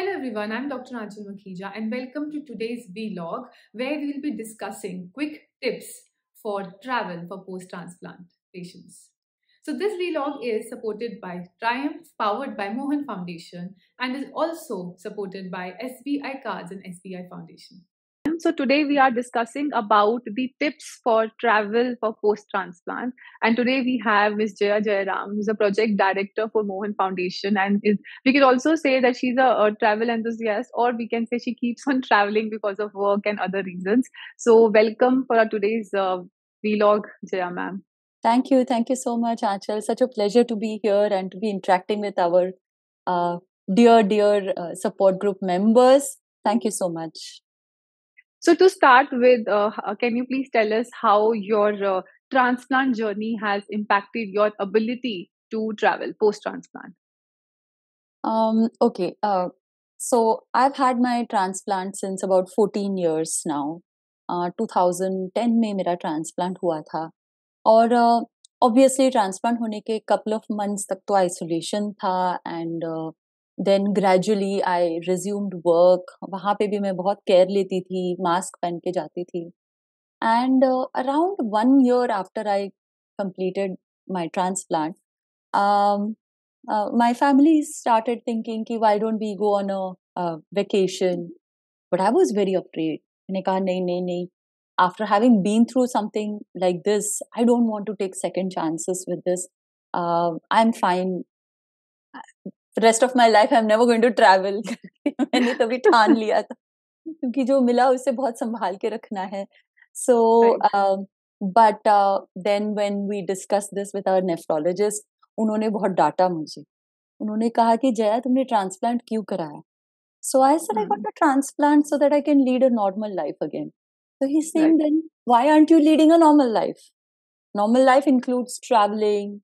Hello everyone, I'm Dr. Anchal Makhija and welcome to today's vlog where we will be discussing quick tips for travel for post-transplant patients. So this vlog is supported by Triumph, powered by Mohan Foundation, and is also supported by SBI Cards and SBI Foundation. So today we are discussing about the tips for travel for post-transplant. And today we have Ms. Jaya Jayaram, who's a project director for Mohan Foundation. And we could also say that she's a travel enthusiast, or we can say she keeps on traveling because of work and other reasons. So welcome for our today's vlog, Jaya ma'am. Thank you. Thank you so much, Achal. Such a pleasure to be here and to be interacting with our dear support group members. Thank you so much. So to start with, can you please tell us how your transplant journey has impacted your ability to travel post-transplant? Okay. So I've had my transplant since about 14 years now. 2010 में मेरा transplant हुआ था और obviously transplant होने के couple of months तक तो isolation था and then gradually I resumed work. वहाँ पे भी मैं बहुत care लेती थी, mask पहन के जाती थी. And around 1 year after I completed my transplant, my family started thinking कि why don't we go on a vacation? But I was very afraid. मैंने कहा नहीं. After having been through something like this, I don't want to take second chances with this. I'm fine. The rest of my life, I'm never going to travel. मैंने तभी ठान लिया था क्योंकि जो मिला उसे बहुत संभाल के रखना है. So, but then when we discussed this with our nephrologist, उन्होंने बहुत डांटा मुझे. उन्होंने कहा कि जया तुमने ट्रांसप्लांट क्यों कराया? So I said I got a transplant so that I can lead a normal life again. So he's saying then why aren't you leading a normal life? Normal life includes traveling,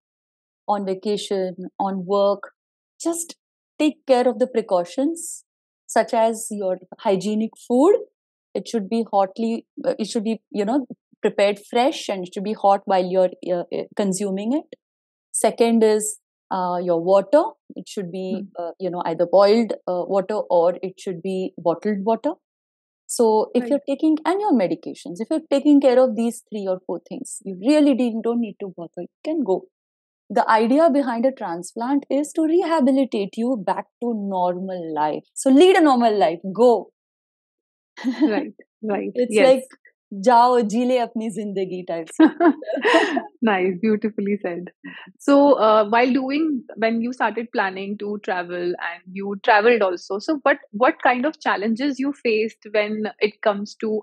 on vacation, on work. Just take care of the precautions such as your hygienic food. It should be prepared fresh and it should be hot while you're consuming it. Second is your water. It should be either boiled water or it should be bottled water. So if you're taking, and your medications, if you're taking care of these 3 or 4 things, you really don't need to bother. You can go. The idea behind a transplant is to rehabilitate you back to normal life. So lead a normal life. Go. Right. It's like जाओ जी ले अपनी जिंदगी type. Nice, beautifully said. So when you started planning to travel and you traveled also, so what kind of challenges you faced when it comes to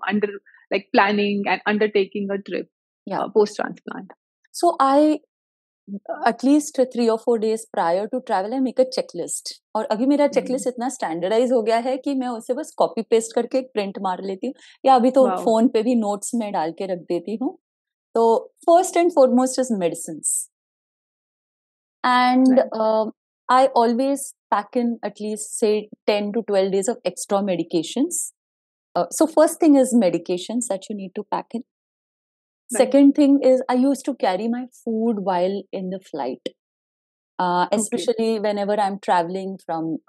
planning and undertaking a trip post transplant? So I at least 3 or 4 days prior to travel I make a checklist. और अभी मेरा checklist इतना standardize हो गया है कि मैं उसे बस copy paste करके एक print मार लेती हूँ या अभी तो phone पे भी notes में डाल के रख देती हूँ. So first and foremost is medicines. And I always pack in at least say 10 to 12 days of extra medications. So first thing is medications that you need to pack in. Second thing is I used to carry my food while in the flight, especially whenever I'm traveling from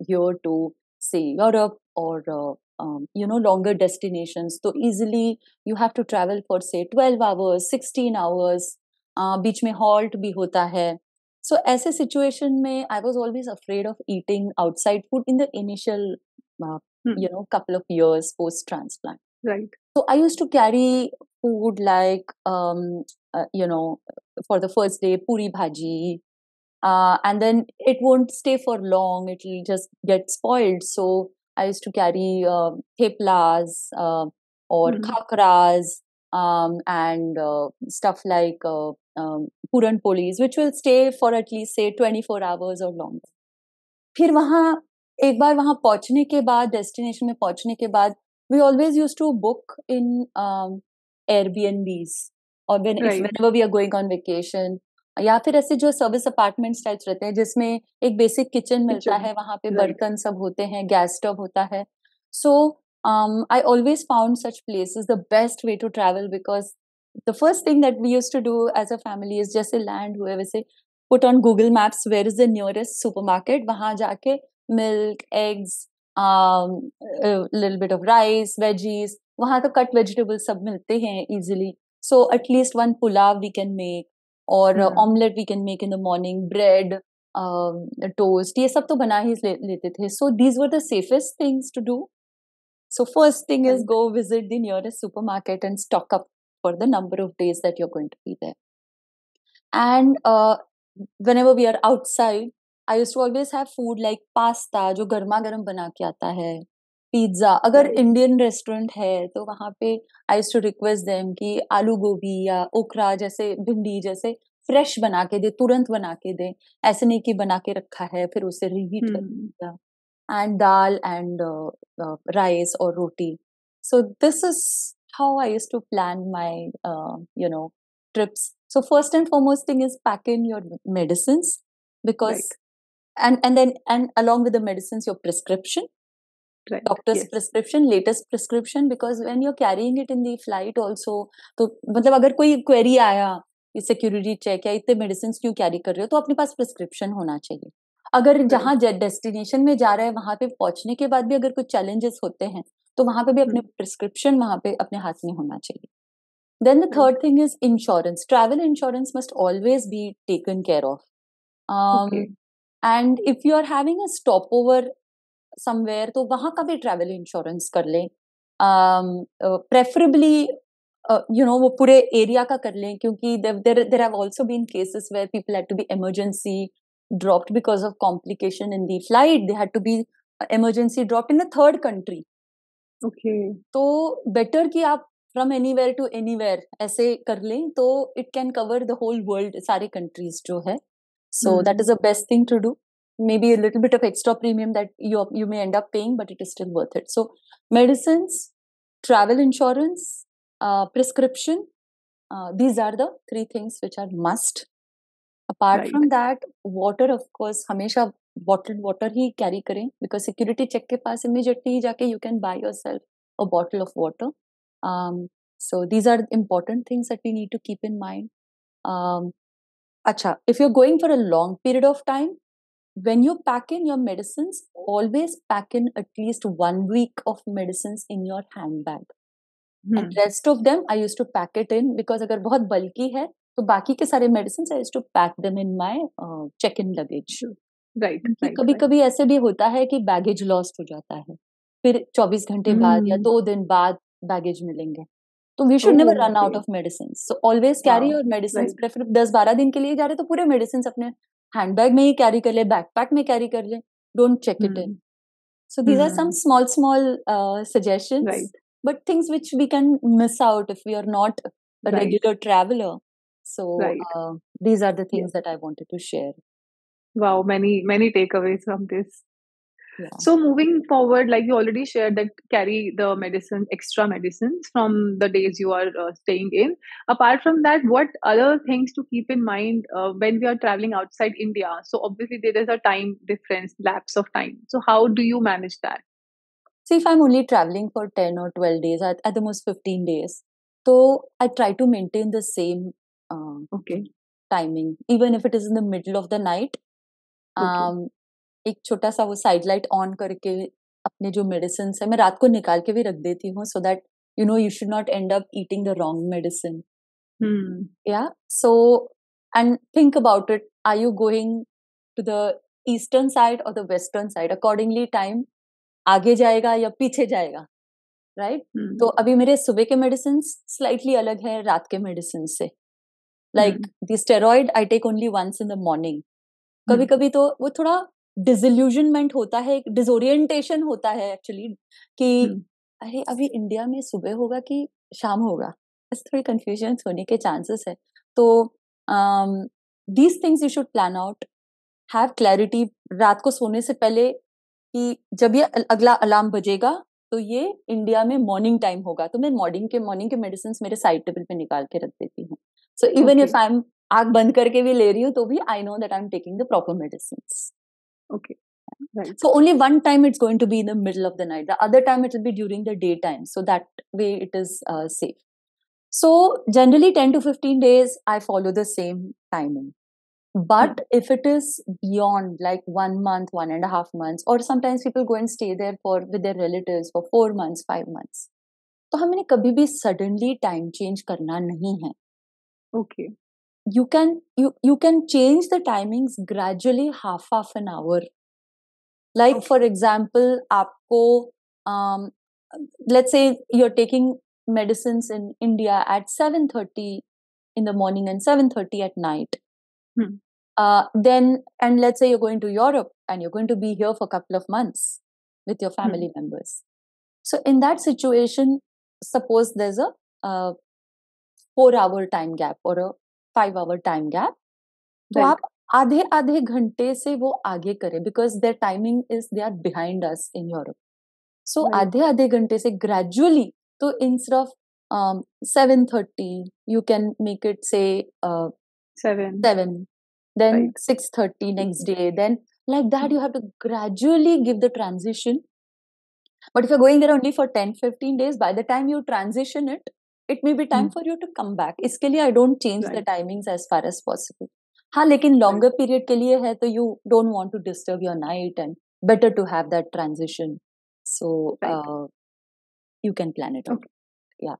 here to say Europe or longer destinations. So easily you have to travel for say 12 hours, 16 hours. बीच में halt भी होता है. So ऐसे situation में I was always afraid of eating outside food in the initial couple of years post transplant. Right. So I used to carry food like for the first day puri bhaji, and then it won't stay for long. It will just get spoiled. So I used to carry theplas or khakras and stuff like puran polis, which will stay for at least say 24 hours or longer. फिर वहाँ एक बार वहाँ पहुँचने के बाद destination में पहुँचने के बाद we always used to book in Airbnbs or whenever we are going on vacation या फिर ऐसे जो सर्विस अपार्टमेंट टाइप्स रहते हैं जिसमें एक बेसिक किचन मिलता है वहाँ पे बर्तन सब होते हैं गैस स्टोव होता है so I always found such places the best way to travel because the first thing that we used to do as a family is जैसे land हुए वैसे put on Google Maps where is the nearest supermarket वहाँ जाके milk eggs little bit of rice, veggies. वहाँ तो cut vegetables सब मिलते हैं easily. So at least one pulav we can make, or omelette we can make in the morning, bread, toast. ये सब तो बना ही लेते थे. So these were the safest things to do. So first thing is go visit the nearest supermarket and stock up for the number of days that you're going to be there. And whenever we are outside, I used to always have food like pasta जो गर्मा गर्म बना के आता है, pizza. अगर Indian restaurant है तो वहाँ पे I used to request them कि आलू गोभी या ओखरा जैसे भिंडी जैसे फ्रेश बना के दे, तुरंत बना के दे, ऐसे नहीं कि बना के रखा है फिर उसे रीहीट कर दिया. And dal and rice or roti. So this is how I used to plan my trips. So first and foremost thing is pack in your medicines, because and then along with the medicines your prescription, doctor's prescription, latest prescription, because when you're carrying it in the flight also, तो मतलब अगर कोई query आया security check या इतने medicine क्यों carry कर रहे हो, तो अपने पास प्रिस्क्रिप्शन होना चाहिए. अगर जहाँ डेस्टिनेशन में जा रहे हैं वहां पे पहुंचने के बाद भी अगर कुछ चैलेंजेस होते हैं तो वहां पे भी अपने प्रिस्क्रिप्शन वहां पे अपने हाथ में होना चाहिए. Then the third thing is insurance. Travel insurance must always be taken care of. And if you are having a stopover somewhere, तो वहां का भी ट्रैवल इंश्योरेंस कर लें. प्रेफरेबली वो पूरे एरिया का कर लें, क्योंकि there have also been cases where people had to be emergency dropped because of complication in the flight. They had to be emergency dropped in a third country. तो better कि आप from anywhere to anywhere ऐसे कर लें, तो it can cover the whole world, सारे countries जो है. So that is the best thing to do. Maybe a little bit of extra premium that you may end up paying, but it is still worth it. So medicines, travel insurance, prescription, these are the three things which are must. Apart from that, water, of course, हमेशा bottled water ही carry करें, because security check के पास immediately ही जाके you can buy yourself a bottle of water. So these are important things that we need to keep in mind. Acha, if you're going for a long period of time, when you pack in your medicines, always pack in at least 1 week of medicines in your handbag. And rest of them I used to pack it in, because अगर बहुत bulky है तो बाकी के सारे medicines I used to pack them in my check-in luggage. कभी कभी ऐसे भी होता है कि baggage lost हो जाता है, फिर 24 घंटे बाद या 2 दिन बाद baggage मिलेंगे, तो we should never run out of medicines. So always carry your medicines. Prefer 10-12 दिन के लिए जा रहे तो पूरे medicines अपने handbag में ही carry कर ले, backpack में carry कर ले, don't check it in. So these are some small suggestions, but things which we can miss out if we are not a regular traveler. So these are the things that I wanted to share. Wow, many takeaways from this. So moving forward, like you already shared, that carry the medicine, extra medicines from the days you are staying in. Apart from that, what other things to keep in mind when we are traveling outside India? So obviously there is a time difference, lapse of time. So how do you manage that? See, if I'm only traveling for 10 or 12 days, at the most 15 days, so I try to maintain the same timing, even if it is in the middle of the night. एक छोटा सा वो side light on करके अपने जो medicine है मैं रात को निकाल के भी रख देती हूँ, so that you should not end up eating the wrong medicine. So and think about it, are you going to the eastern side or the western side? Accordingly time आगे जाएगा या पीछे जाएगा, right? तो अभी मेरे सुबह के मेडिसिन स्लाइटली अलग है रात के मेडिसिन से. Like the steroid I take only once in the morning. कभी कभी तो वो थोड़ा डिसइल्यूजनमेंट होता है, एक डिसोरिएंटेशन होता है एक्चुअली, कि अरे अभी इंडिया में सुबह होगा कि शाम होगा, इस थोड़ी कंफ्यूजन होने के चांसेस है. तो these things you should plan out, have clarity रात को सोने से पहले कि जब ये अगला अलार्म बजेगा तो ये इंडिया में मॉर्निंग टाइम होगा, तो मैं मॉर्निंग के मेडिसिन मेरे साइड टेबल पे निकाल के रख देती हूँ. So even if I am आंख बंद करके भी ले रही हूँ तो भी I know that I am taking the proper medicine. So only one time it's going to be in the middle of the night, the other time it will be during the daytime, so that way it is safe. So generally 10 to 15 days I follow the same timing. But if it is beyond like 1 month, 1.5 months, or sometimes people go and stay there for with their relatives for 4 months, 5 months, तो हमें कभी भी suddenly time change करना नहीं है. Okay. You can change the timings gradually, half an hour. Like Okay. for example, आपको let's say you're taking medicines in India at 7:30 in the morning and 7:30 at night. Then, and let's say you're going to Europe and you're going to be here for a couple of months with your family members. So in that situation, suppose there's a 4-hour time gap or a 5-hour time gap. तो Right. आप आधे आधे घंटे से वो आगे करें because their timing is they are behind us in Europe. So Right. आधे आधे घंटे से gradually, तो instead of 7:30, you can make it say 7. Then Right. 6:30 next day. Then like that, you have to gradually give the transition. But if you're going there only for 10-15 days, by the time you transition it, it may be time for you to come back. इसके लिए I don't change the Right. timings as far as possible. हाँ, लेकिन longer period के लिए है तो you don't want to disturb your night and better to have that transition. So Right. you can plan it out. Okay. Yeah.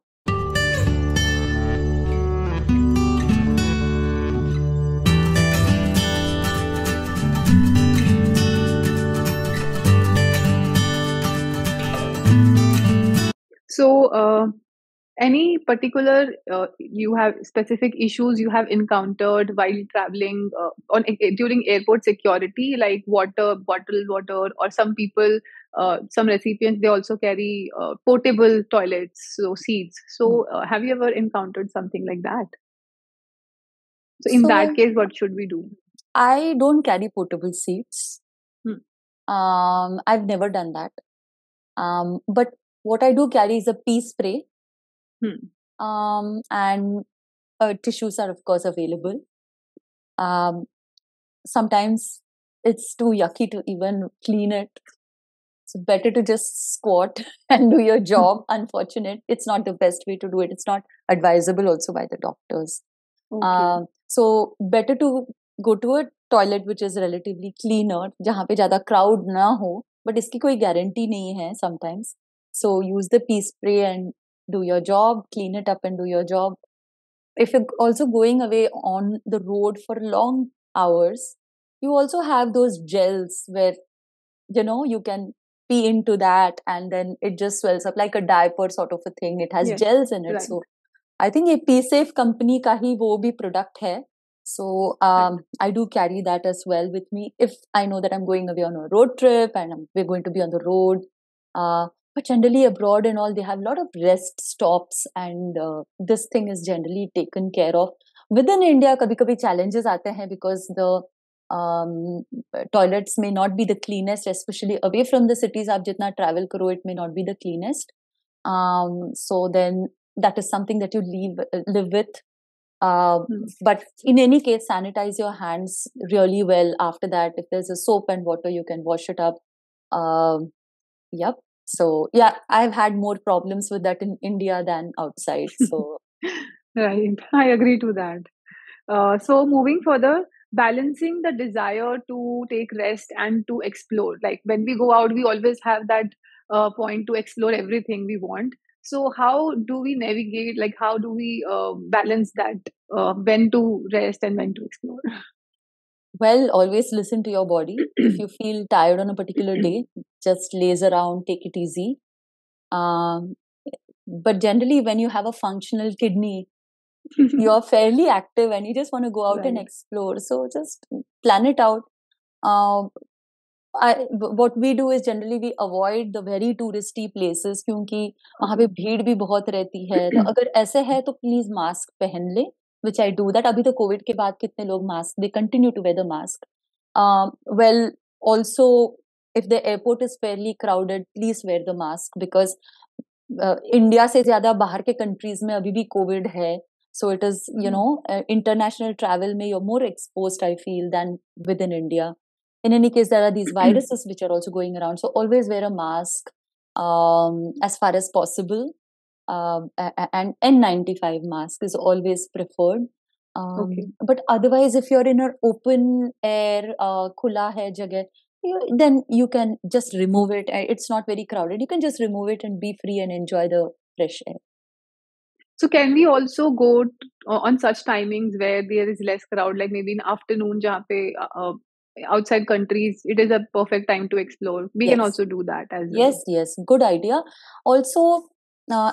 So, any particular you have specific issues you have encountered while traveling during airport security, like bottled water, or some people, some recipients, they also carry portable toilets, so seats. So, have you ever encountered something like that? So, in that So case, what should we do? I don't carry portable seats. I've never done that. But what I do carry is a pee spray. And tissues are of course available. Sometimes it's too yucky to even clean it. It's better to just squat and do your job. Unfortunate, it's not the best way to do it. It's not advisable also by the doctors. Okay. So better to go to a toilet which is relatively cleaner, जहाँ पे ज़्यादा crowd ना हो. But इसकी कोई guarantee नहीं है sometimes. So use the pee spray and do your job, clean it up and do your job. If you're also going away on the road for long hours, you also have those gels where, you can pee into that and then it just swells up like a diaper sort of a thing. It has Yes. gels in it. Right. So I think ये Pee Safe company का ही वो भी product है. So I do carry that as well with me if I know that I'm going away on a road trip and we're going to be on the road. But generally abroad and all, they have a lot of rest stops and this thing is generally taken care of. Within India, कभी-कभी challenges आते हैं because the toilets may not be the cleanest, especially away from the cities. आप जितना travel करो, it may not be the cleanest. So then that is something that you live with. But in any case, sanitize your hands really well after that. If there's a soap and water, you can wash it up. Yep. So yeah, I've had more problems with that in India than outside. So Right. I agree to that. So moving further, balancing the desire to take rest and to explore. Like when we go out, we always have that point to explore everything we want. So how do we navigate? Like how do we balance that? When to rest and when to explore? well, always listen to your body. If you feel tired on a particular day, just laze around, take it easy. But generally, when you have a functional kidney, you're fairly active and you just want to go out and Right. explore. So just plan it out. What we do is generally we avoid the very touristy places क्योंकि वहाँ पे भीड़ भी बहुत रहती है. तो अगर ऐसे है तो प्लीज मास्क पहन ले, which I do that. अभी तो कोविड के बाद कितने लोग mask, they continue to wear the mask. Well, also if the airport is fairly crowded, please wear the mask because India से ज्यादा बाहर के कंट्रीज में अभी भी कोविड है. So it is, international travel may you're more exposed, I feel, than within India. In any case, there are these viruses which are also going around. So always wear a mask as far as possible. And N95 mask is always preferred. Okay. But otherwise, if you're in an open air, khula hai jagah, then you can just remove it. It's not very crowded. You can just remove it and be free and enjoy the fresh air. So can we also go on such timings where there is less crowd, like maybe in afternoon, jahan pe, outside countries, it is a perfect time to explore. We can Yes, also do that as well. yes, yes. Good idea. Also,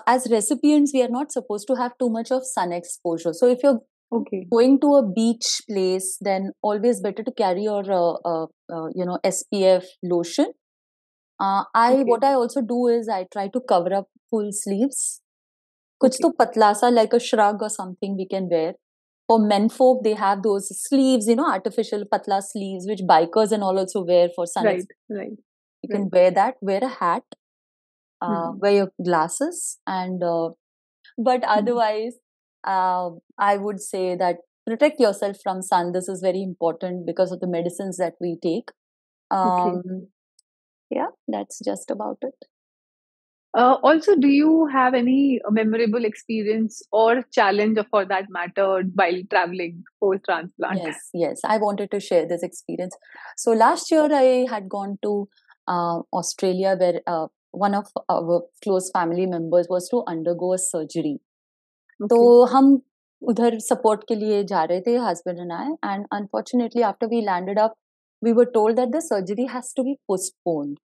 as recipients, we are not supposed to have too much of sun exposure. So if you're Okay. going to a beach place, then always better to carry your SPF lotion. I Okay. what I also do is I try to cover up full sleeves. Kuch to Okay. patla sa like a shrug or something we can wear. For men folk, they have those sleeves, artificial patla sleeves, which bikers and all also wear for sun. Right. Right. You can Right. wear that. Wear a hat. Hmm. Wear your glasses, and but Hmm. otherwise, I would say that protect yourself from sun. This is very important because of the medicines that we take. Okay. Um, yeah, that's just about it. Also, do you have any memorable experience or challenge, for that matter, while traveling post transplant? Yes, yes. I wanted to share this experience. So last year I had gone to Australia where one of our close family members was to undergo a surgery. तो Okay. हम उधर support के लिए जा रहे थे husband and I, and unfortunately after we landed up we were told that the surgery has to be postponed.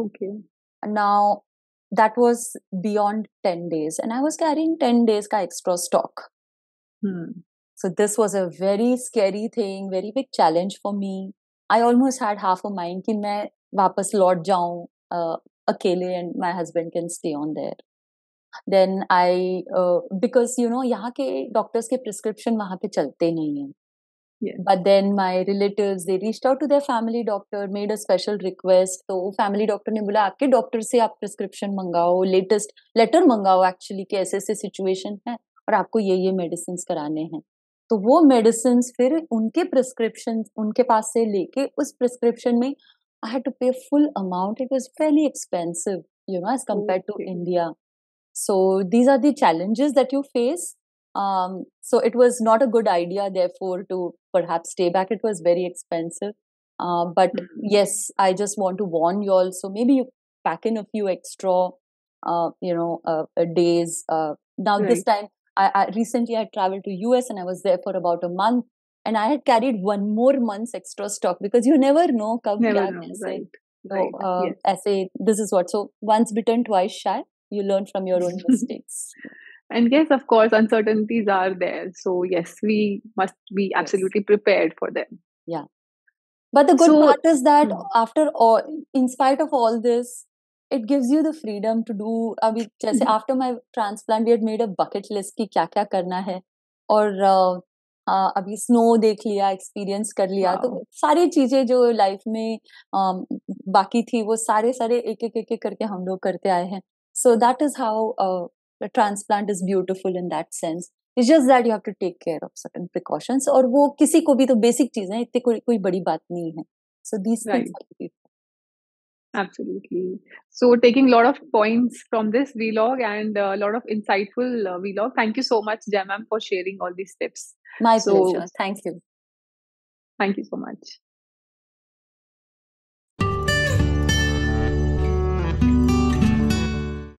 Okay. Now that was beyond 10 days and I was carrying 10 days ka extra stock. Hmm. So this was a very scary thing, very big challenge for me. I almost had half a mind कि मैं वापस लौट जाऊं अकेले and my husband can stay on there. Then I because यहाँ के doctors के prescription वहाँ पे चलते नहीं हैं. Yes. But then my relatives they reached out to their family doctor, made a special request. तो family doctor ने बोला आपके doctor से आप prescription मंगाओ, latest letter मंगाओ actually कि ऐसे ऐसे situation है और आपको ये medicines कराने हैं. तो वो medicines फिर उनके prescription उनके पास से लेके उस prescription में I had to pay full amount. It was fairly expensive, as compared to Okay. India. So these are the challenges that you face. So it was not a good idea, therefore, to perhaps stay back. It was very expensive. But Hmm. yes, I just want to warn you all. So maybe you pack in a few extra, days. Now this Right. time, I recently I traveled to US and I was there for about a month, and I had carried one more month's extra stock because you never know कब Never क्या know. कैसे. Right. So Right. Yes. ऐसे this is what. So once bitten, twice shy. You learn from your own mistakes. And yes, of course, uncertainties are there. So yes, we must be Yes. absolutely prepared for them. Yeah. But the good So, part is that hmm, after all, in spite of all this, it gives you the freedom to do. अभी जैसे after my transplant, we had made a bucket list कि क्या क्या करना है और अभी snow देख लिया, experience कर लिया तो wow, सारी चीजें जो life में बाकी थी वो सारे सारे एक एक करके हम लोग करते आए हैं. So that is how the transplant is beautiful in that sense. It's just that you have to take care of certain precautions और वो किसी को भी तो basic चीजें हैं इतनी कोई बड़ी बात नहीं है. So these things right, have to be. absolutely. So, taking a lot of points from this vlog and a lot of insightful vlog. Thank you so much, Jamam, for sharing all these tips. My So, pleasure. Thank you. thank you so much.